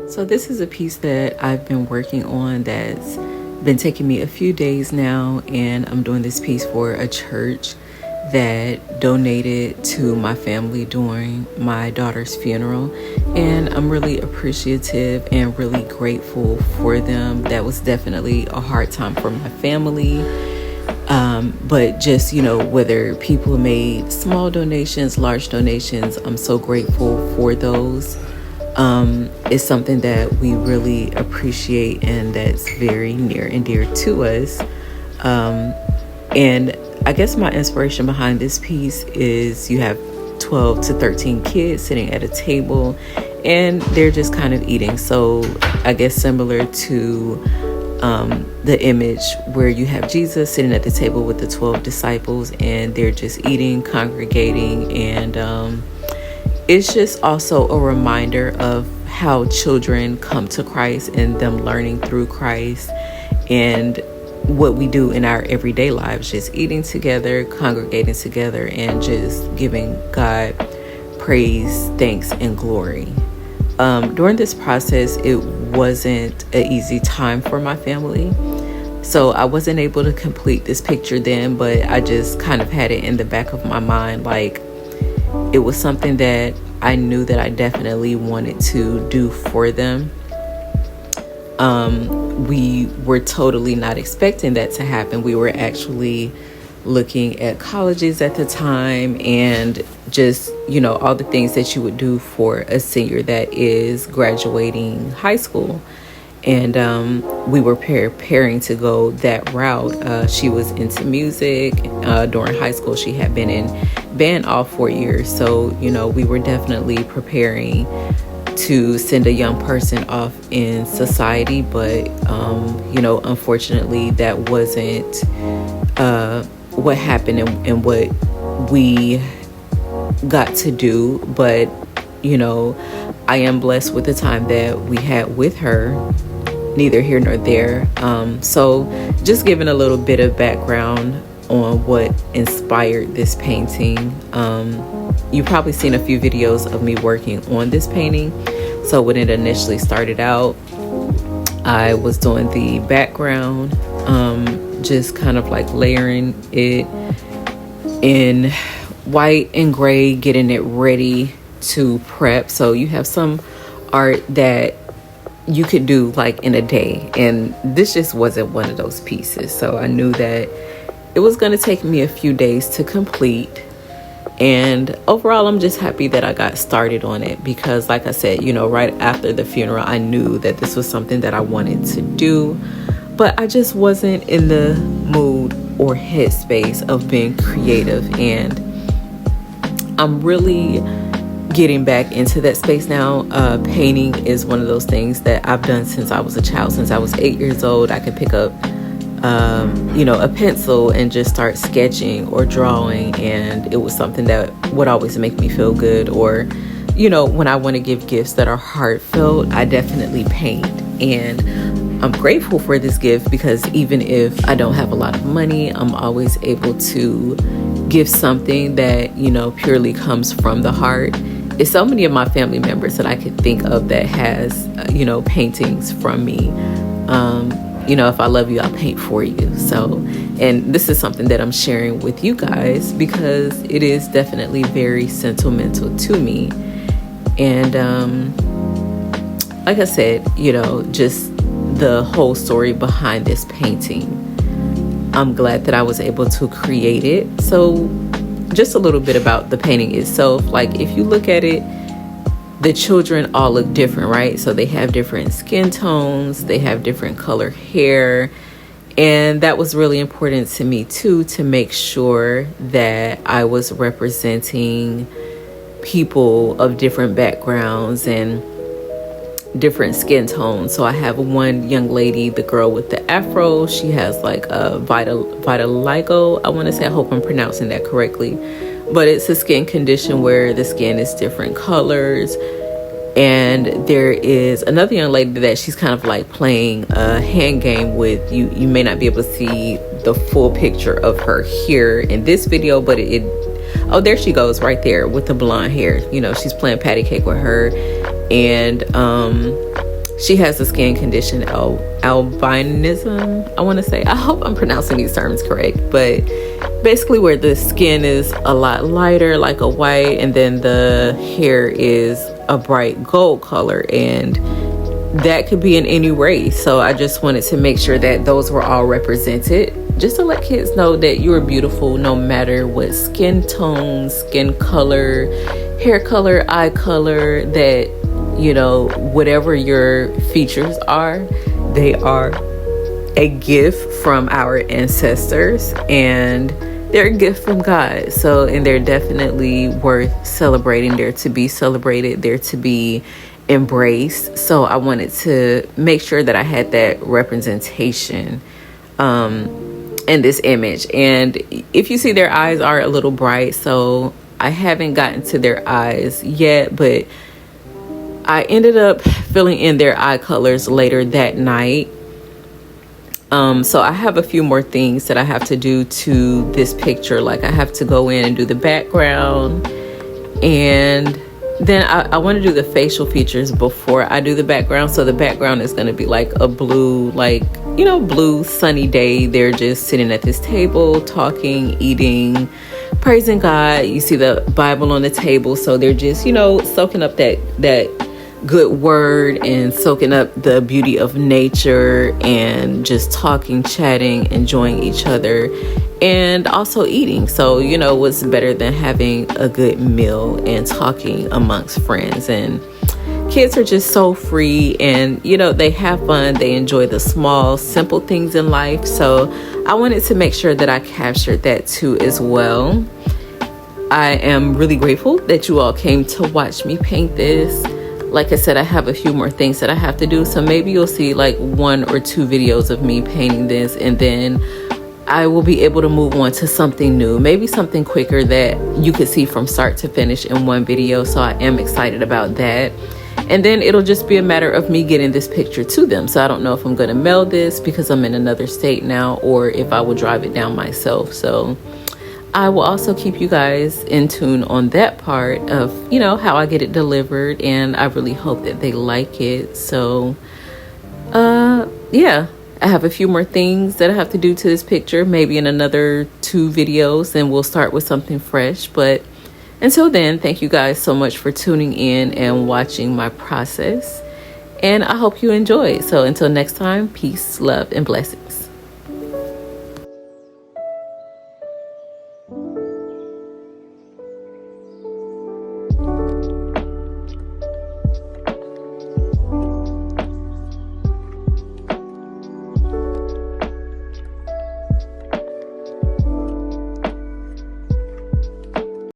So this is a piece that I've been working on that's been taking me a few days now, and I'm doing this piece for a church that donated to my family during my daughter's funeral, and I'm really appreciative and really grateful for them. That was definitely a hard time for my family, but just, whether people made small donations, large donations, I'm so grateful for those. It's something that we really appreciate and that's very near and dear to us. And I guess my inspiration behind this piece is you have 12 to 13 kids sitting at a table and they're just kind of eating. So I guess similar to the image where you have Jesus sitting at the table with the 12 disciples and they're just eating, congregating, and it's just also a reminder of how children come to Christ and them learning through Christ and what we do in our everyday lives, just eating together, congregating together, and just giving God praise, thanks, and glory. During this process, it wasn't an easy time for my family. So I wasn't able to complete this picture then, but I just kind of had it in the back of my mind, like it was something that I knew that I definitely wanted to do for them. We were totally not expecting that to happen. We were actually looking at colleges at the time and just, all the things that you would do for a senior that is graduating high school. And we were preparing to go that route. She was into music. During high school, she had been in band all 4 years. So, we were definitely preparing to send a young person off in society. But, unfortunately, that wasn't what happened and what we got to do. But, I am blessed with the time that we had with her. Neither here nor there. So just giving a little bit of background on what inspired this painting. You've probably seen a few videos of me working on this painting. So when it initially started out, I was doing the background, just kind of like layering it in white and gray, getting it ready to prep. So you have some art that you could do like in a day, and this just wasn't one of those pieces. So I knew that it was going to take me a few days to complete, and overall I'm just happy that I got started on it because, like I said, right after the funeral, I knew that this was something that I wanted to do, but I just wasn't in the mood or headspace of being creative, and I'm really getting back into that space now. Painting is one of those things that I've done since I was a child. Since I was 8 years old, I could pick up, a pencil and just start sketching or drawing. And it was something that would always make me feel good. Or, when I want to give gifts that are heartfelt, I definitely paint. And I'm grateful for this gift because even if I don't have a lot of money, I'm always able to give something that, purely comes from the heart. It's so many of my family members that I could think of that has, paintings from me. If I love you, I'll paint for you. So, and this is something that I'm sharing with you guys because it is definitely very sentimental to me. And like I said, just the whole story behind this painting. I'm glad that I was able to create it. So just a little bit about the painting itself. Like if you look at it, the children all look different, right? So they have different skin tones, they have different color hair. And that was really important to me too, to make sure that I was representing people of different backgrounds and different skin tones. So I have one young lady, the girl with the afro. She has like a vitiligo. I want to say, I hope I'm pronouncing that correctly, but it's a skin condition where the skin is different colors. And there is another young lady that she's kind of like playing a hand game with. You may not be able to see the full picture of her here in this video, but oh, there she goes right there with the blonde hair. She's playing patty cake with her. and she has a skin condition, albinism, I want to say. I hope I'm pronouncing these terms correct, but basically where the skin is a lot lighter, like a white, and then the hair is a bright gold color, and that could be in any race. So I just wanted to make sure that those were all represented, just to let kids know that you are beautiful no matter what skin tone, skin color, hair color, eye color, that, you know, whatever your features are, they are a gift from our ancestors, and they're a gift from God. So, and they're definitely worth celebrating. They're to be celebrated. They're to be embraced. So I wanted to make sure that I had that representation in this image. And if you see, their eyes are a little bright, so I haven't gotten to their eyes yet, but I ended up filling in their eye colors later that night. So I have a few more things that I have to do to this picture. Like I have to go in and do the background, and then I want to do the facial features before I do the background. So the background is going to be like a blue, like, you know, blue sunny day. They're just sitting at this table, talking, eating, praising God. You see the Bible on the table. So they're just, you know, soaking up that good word and soaking up the beauty of nature, and just talking, chatting, enjoying each other, and also eating. So, you know, what's better than having a good meal and talking amongst friends? And kids are just so free, and, you know, they have fun. They enjoy the small, simple things in life. So I wanted to make sure that I captured that too as well. I am really grateful that you all came to watch me paint this. Like I said, I have a few more things that I have to do. So maybe you'll see like 1 or 2 videos of me painting this, and then I will be able to move on to something new, maybe something quicker that you could see from start to finish in one video. So I am excited about that. And then it'll just be a matter of me getting this picture to them. So I don't know if I'm going to mail this because I'm in another state now, or if I will drive it down myself. So I will also keep you guys in tune on that part of, you know, how I get it delivered, and I really hope that they like it. So yeah, I have a few more things that I have to do to this picture, maybe in another 2 videos, and we'll start with something fresh. But until then, thank you guys so much for tuning in and watching my process, and I hope you enjoy. So until next time, peace, love, and blessings.